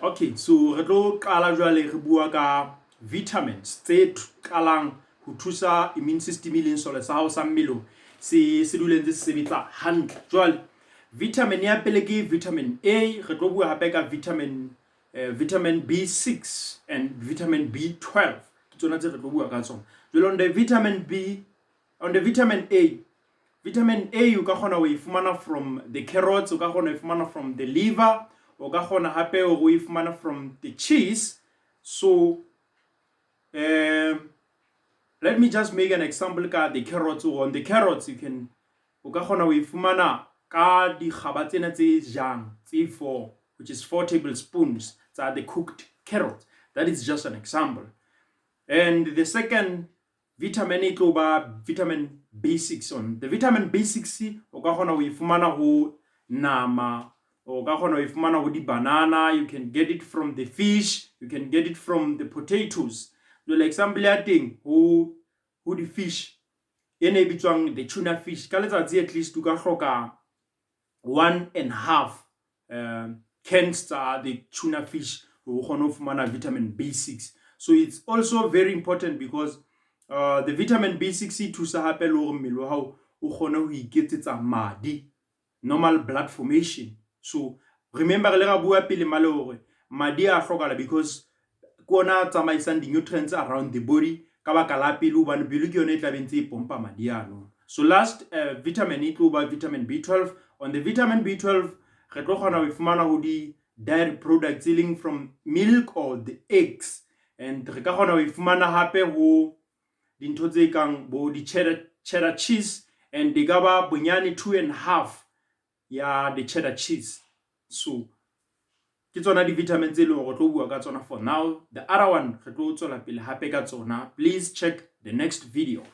Okay, so re tlo qala jwale re bua ka vitamins tse qalang ho thusa immune system e leng sole sa hao sa mmele se duleng tse sebetsa hantle. Jwale vitamin ya pele ke vitamin A, re tlo bua hape ka vitamin B6 and vitamin B12. Ke tsona tse re tlo bua ka tsona. Jwale on the vitamin A, vitamin A o ka kgona ho e fumana from the carrots, o ka kgona ho e fumana from the liver, o ka kgona hape ho e fumana from the cheese. So let me just make an example ka the carrots. On the carrots o ka kgona ho e fumana ka dikgaba tsena tse jang tse 4, which is 4 tablespoons tsa the cooked carrot. That is just an example. And the second vitamin e tlo ba vitamin B6. On the vitamin B6 o ka kgona ho e fumana ho nama, o ka kgona ho e fumana ho di banana, you can get it from the fish, you can get it from the potatoes. Jwale example ya teng ho di fish ene bitswang the tuna fish, ka letsatsi at least o ka hloka 1.5 cans tsa the tuna fish ho kgona ho fumana vitamin B6. So it's also very important because the vitamin B6 e thusa hape le hore mmele wa hao o kgone ho iketsetsa madi, normal blood formation. So remember le ga bua pele male hore madi a hlokala because kona tsamaisang di nutrients around the body ka baka la pele hobane pele ke yone e tlabeng tse pompa madi ano. So last vitamin e tlo ba vitamin B12. On the vitamin B12 re tlo kgona ho e fumana ho di dairy products leng from milk or the eggs, and re ka kgona ho e fumana hape ho dintho tse kang bo di cheddar cheese, and di ka ba bonyane 2.5 ya the cheddar cheese. So ke tsona di vitamins tse leng re tlo bua ka tsona for now. The other one re tlo tswela pele hape ka tsona. Please check the next video.